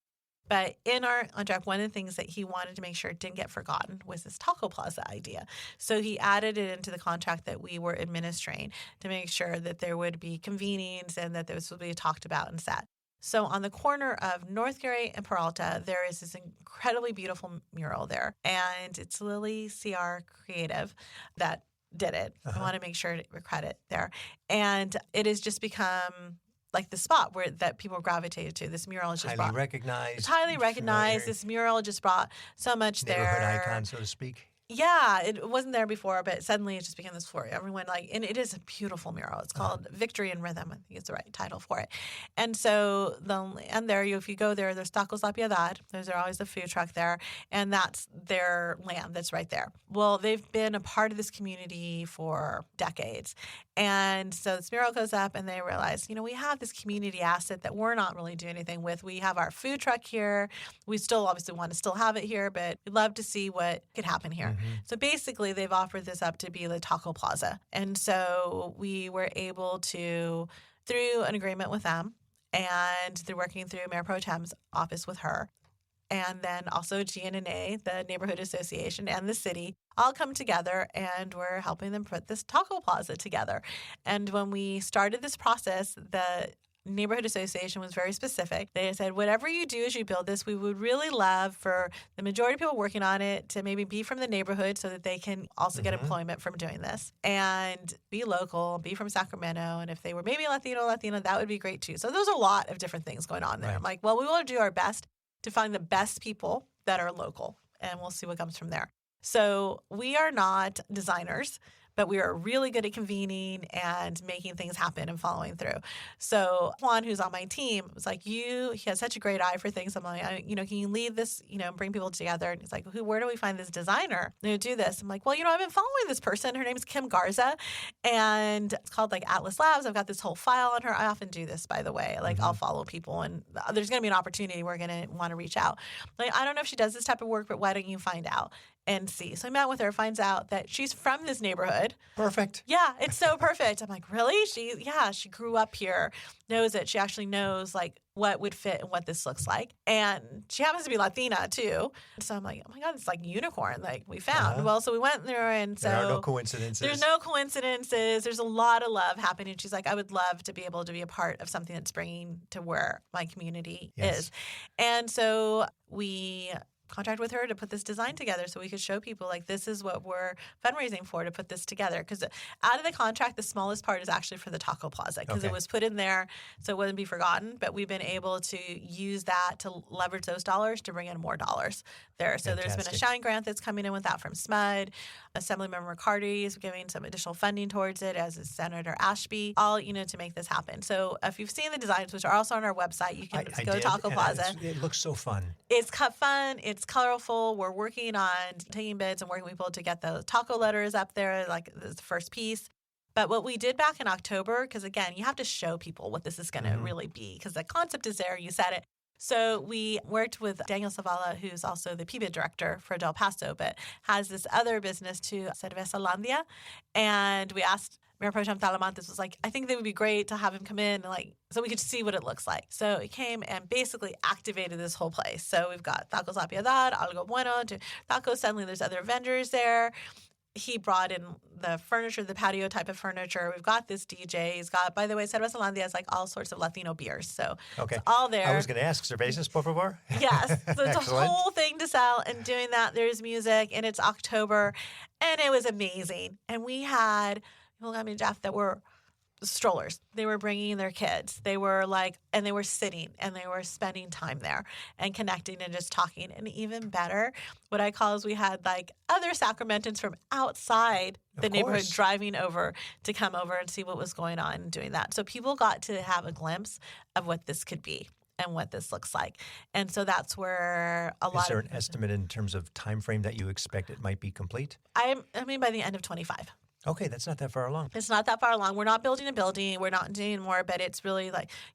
But in our contract, one of the things that he wanted to make sure didn't get forgotten was this Taco Plaza idea. So he added it into the contract that we were administering to make sure that there would be convenings and that this would be talked about and set. So on the corner of North Gary and Peralta, there is this incredibly beautiful mural there. And it's Lily CR Creative that did it. I want to make sure to credit there. And it has just become like the spot that people gravitated to. This mural is just highly recognized. It's highly recognized. This mural just brought so much neighborhood there. icon, so to speak. Yeah, it wasn't there before, but suddenly it just became this floor. Everyone and it is a beautiful mural. It's called Victory in Rhythm. I think it's the right title for it. And so if you go there, there's Tacos La Piedad. There's always a food truck there, and that's their land that's right there. Well, they've been a part of this community for decades. And so this mural goes up, and they realize, we have this community asset that we're not really doing anything with. We have our food truck here. We still obviously want to still have it here, but we'd love to see what could happen here. So basically, they've offered this up to be the Taco Plaza. And so we were able to, through an agreement with them, and they're working through Mayor Pro Tem's office with her, and then also GNNA, the neighborhood association, and the city all come together, and we're helping them put this Taco Plaza together. And when we started this process, the neighborhood association was very specific. They said, whatever you do as you build this, we would really love for the majority of people working on it to maybe be from the neighborhood so that they can also get employment from doing this, and be local, be from Sacramento. And if they were maybe Latino, that would be great too. So there's a lot of different things going on there. Right. I'm like, well, we want to do our best to find the best people that are local, and we'll see what comes from there. So we are not designers, but we are really good at convening and making things happen and following through. So Juan, who's on my team, was like, he has such a great eye for things. I'm like, can you lead this, bring people together? And he's like, where do we find this designer to do this? I'm like, well, I've been following this person. Her name is Kim Garza, and it's called Atlas Labs. I've got this whole file on her. I often do this, by the way. I'll follow people, and there's going to be an opportunity we're going to want to reach out. I don't know if she does this type of work, but why don't you find out and see? So I met with her, finds out that she's from this neighborhood. Perfect. Yeah, it's so perfect. I'm like, really? She grew up here, knows it. She actually knows what would fit and what this looks like. And she happens to be Latina too. So I'm like, oh my God, it's like unicorn, like we found. Well, so we went there, and so there are no coincidences. There's no coincidences. There's a lot of love happening. She's like, I would love to be able to be a part of something that's bringing to where my community is. And so we contract with her to put this design together so we could show people like this is what we're fundraising for, to put this together. Because out of the contract, the smallest part is actually for the taco plaza, because it was put in there so it wouldn't be forgotten. But we've been able to use that to leverage those dollars to bring in more dollars there. So there's been a Shine grant that's coming in with that from SMUD. Assemblymember McCarty is giving some additional funding towards it, as is Senator Ashby, all, to make this happen. So if you've seen the designs, which are also on our website, you can go to Taco Plaza. It looks so fun. It's fun. It's colorful. We're working on taking bids and working with people to get those taco letters up there, like the first piece. But what we did back in October, because again, you have to show people what this is going to really be, because the concept is there. You said it. So we worked with Daniel Zavala, who's also the PBID director for Del Paso, but has this other business too, Cervezalandia. And we asked Mayor Pro Tem Talamantes, was like, I think they would be great to have him come in, and so we could see what it looks like. So he came and basically activated this whole place. So we've got Tacos La Piedad, Algo Bueno, tacos. Suddenly there's other vendors there. He brought in the furniture, the patio type of furniture. We've got this DJ. He's got, by the way, Cervezalandia has all sorts of Latino beers. So it's all there. I was going to ask, cervezas, por favor? Yes. So it's a whole thing to sell. And doing that, there's music, and it's October. And it was amazing. And we had people coming, Jeff, that were strollers. They were bringing their kids. They were and they were sitting and they were spending time there and connecting and just talking. And even better, what I call is we had other Sacramentans from outside the neighborhood driving over to come over and see what was going on and doing that. So people got to have a glimpse of what this could be and what this looks like. And so that's where Is there an estimate in terms of time frame that you expect it might be complete? I mean, by the end of 25. Okay, that's not that far along. It's not that far along. We're not building a building. We're not doing more, but it's really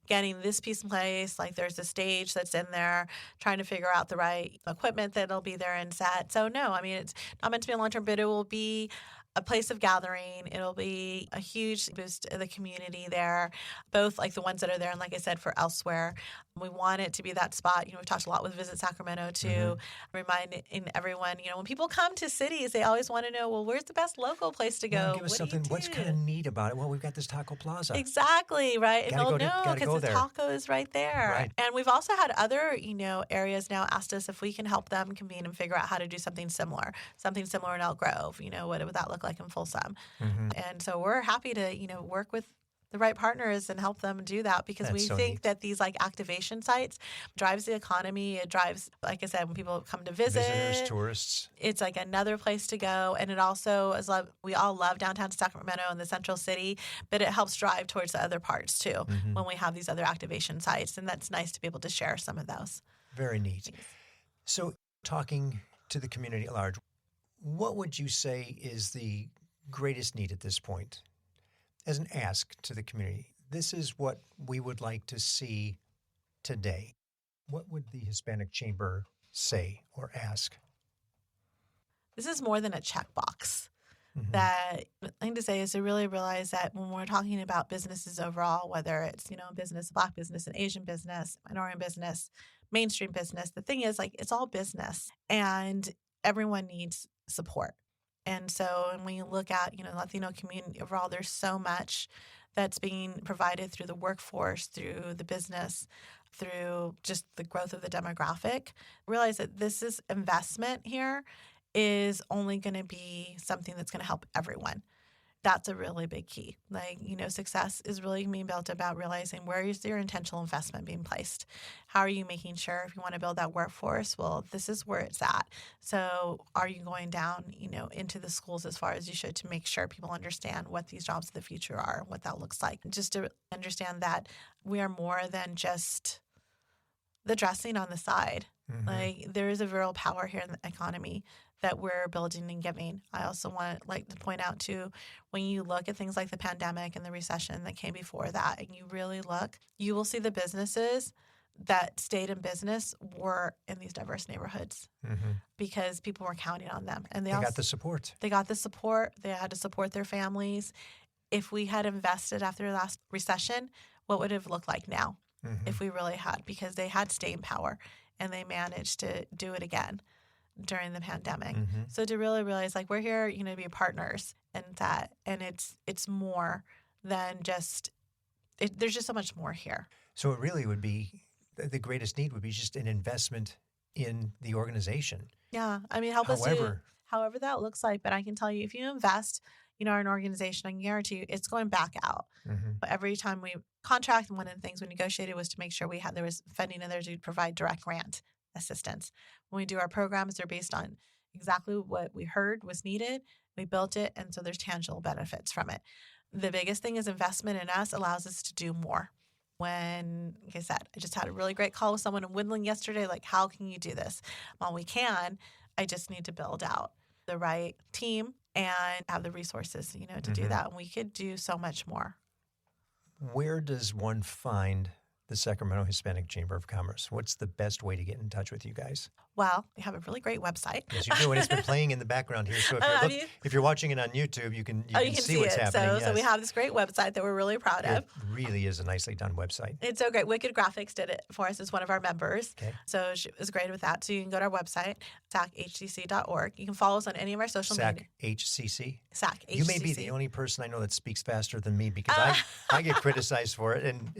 getting this piece in place. There's a stage that's in there, trying to figure out the right equipment that'll be there and set. So no, I mean, it's not meant to be a long-term, but it will be a place of gathering. It'll be a huge boost to the community there, both the ones that are there and, like I said, for elsewhere. We want it to be that spot. We've talked a lot with Visit Sacramento too, reminding everyone, when people come to cities, they always want to know, well, where's the best local place to go? Give us something. What's kind of neat about it? Well, we've got this Taco Plaza. Exactly, right? And they'll know because the there. taco is right there. Right. And we've also had other, areas now asked us if we can help them convene and figure out how to do something similar in Elk Grove. What would that look like in Folsom? And so we're happy to, work with the right partners and help them do that, because we think that these activation sites drives the economy. It drives, like I said, when people come to visit. Visitors, tourists. It's another place to go. And it also is we all love downtown Sacramento and the central city, but it helps drive towards the other parts too when we have these other activation sites. And that's nice to be able to share some of those. Very neat. So talking to the community at large, what would you say is the greatest need at this point? As an ask to the community, this is what we would like to see today. What would the Hispanic Chamber say or ask? This is more than a checkbox. That the thing to say is to really realize that when we're talking about businesses overall, whether it's, business, Black business, an Asian business, minority business, mainstream business, the thing is it's all business, and everyone needs support. And so when you look at, Latino community overall, there's so much that's being provided through the workforce, through the business, through just the growth of the demographic. Realize that this is investment here is only going to be something that's going to help everyone. That's a really big key. Success is really being built about realizing where is your intentional investment being placed? How are you making sure if you want to build that workforce, well, this is where it's at. So are you going down, into the schools as far as you should to make sure people understand what these jobs of the future are and what that looks like? Just to understand that we are more than just the dressing on the side. There is a real power here in the economy that we're building and giving. I also want to point out too, when you look at things like the pandemic and the recession that came before that, and you really look, you will see the businesses that stayed in business were in these diverse neighborhoods because people were counting on them. And they got the support. They got the support. They had to support their families. If we had invested after the last recession, what would it have looked like now? if we really had, because they had staying power and they managed to do it again during the pandemic. So to really realize, like, we're here, to be partners in that, and it's more than just there's just so much more here. So it really would be the greatest need would be just an investment in the organization. Yeah, I mean, help us to however that looks like. But I can tell you, if you invest, in an organization, I can guarantee you it's going back out. But every time we contract, and one of the things we negotiated was to make sure there was funding in there to provide direct grant assistance. When we do our programs, they're based on exactly what we heard was needed. We built it, and so there's tangible benefits from it. The biggest thing is investment in us allows us to do more. When, like I said, I just had a really great call with someone in Woodland yesterday, like, how can you do this? Well, we can. I just need to build out the right team and have the resources, to do that. And we could do so much more. Where does one find the Sacramento Hispanic Chamber of Commerce? What's the best way to get in touch with you guys? Well, we have a really great website. Yes, you do, and it's been playing in the background here. So if you're watching it on YouTube, you can see what's happening. So we have this great website that we're really proud of. It really is a nicely done website. It's so great. Wicked Graphics did it for us as one of our members. Okay. So she was great with that. So you can go to our website, sachcc.org. You can follow us on any of our social media. SACHCC? SACHCC. You may be the only person I know that speaks faster than me, because I get criticized for it. And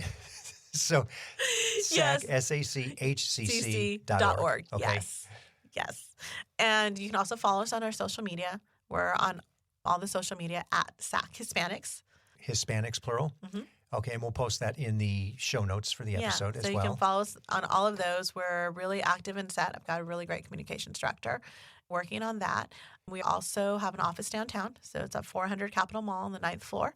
so yes. SACHCC.org. Okay. Yes. And you can also follow us on our social media. We're on all the social media at SAC Hispanics. Hispanics, plural? Okay, and we'll post that in the show notes for the episode as well. So you can follow us on all of those. We're really active in set. I've got a really great communications director working on that. We also have an office downtown. So it's at 400 Capitol Mall on the 9th floor.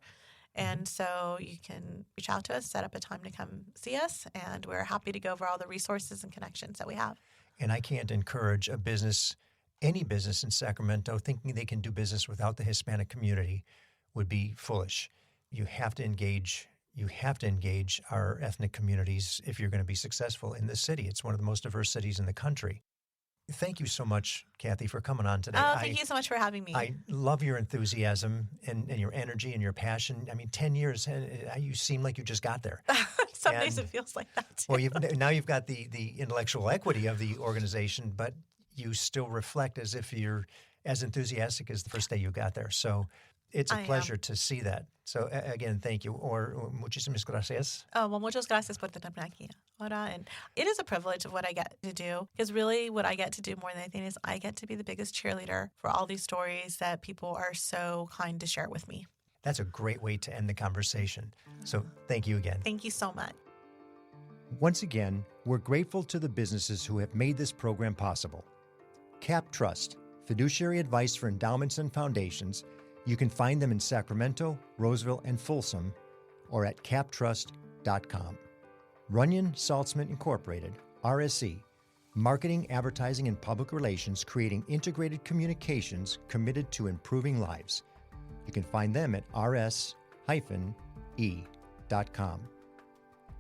And so you can reach out to us, set up a time to come see us, and we're happy to go over all the resources and connections that we have. And I can't encourage any business in Sacramento thinking they can do business without the Hispanic community would be foolish. You have to engage our ethnic communities if you're going to be successful in this city. It's one of the most diverse cities in the country. Thank you so much, Kathy, for coming on today. Oh, thank you so much for having me. I love your enthusiasm and your energy and your passion. I mean, 10 years, you seem like you just got there. Some days it feels like that, too. Well, now you've got the intellectual equity of the organization, but you still reflect as if you're as enthusiastic as the first day you got there. So it's a pleasure to see that. So again, thank you. Or muchísimas gracias. Oh, well, muchas gracias por tenerme aquí. And it is a privilege of what I get to do, because really what I get to do more than anything is I get to be the biggest cheerleader for all these stories that people are so kind to share with me. That's a great way to end the conversation. So thank you again. Thank you so much. Once again, we're grateful to the businesses who have made this program possible. Cap Trust, fiduciary advice for endowments and foundations. You can find them in Sacramento, Roseville, and Folsom, or at captrust.com. Runyon Saltzman Incorporated, RSC, marketing, advertising, and public relations, creating integrated communications committed to improving lives. You can find them at rs-e.com.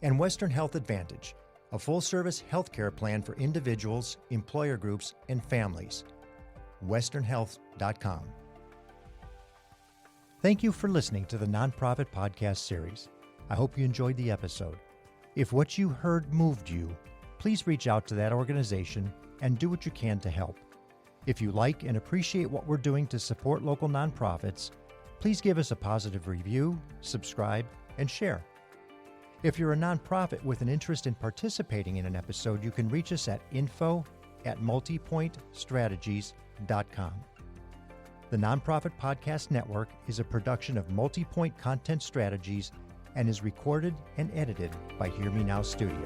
And Western Health Advantage, a full-service healthcare plan for individuals, employer groups, and families. westernhealth.com. Thank you for listening to the Nonprofit Podcast Series. I hope you enjoyed the episode. If what you heard moved you, please reach out to that organization and do what you can to help. If you like and appreciate what we're doing to support local nonprofits, please give us a positive review, subscribe, and share. If you're a nonprofit with an interest in participating in an episode, you can reach us at info@multipointstrategies.com. The Nonprofit Podcast Network is a production of Multipoint Content Strategies and is recorded and edited by Hear Me Now Studio.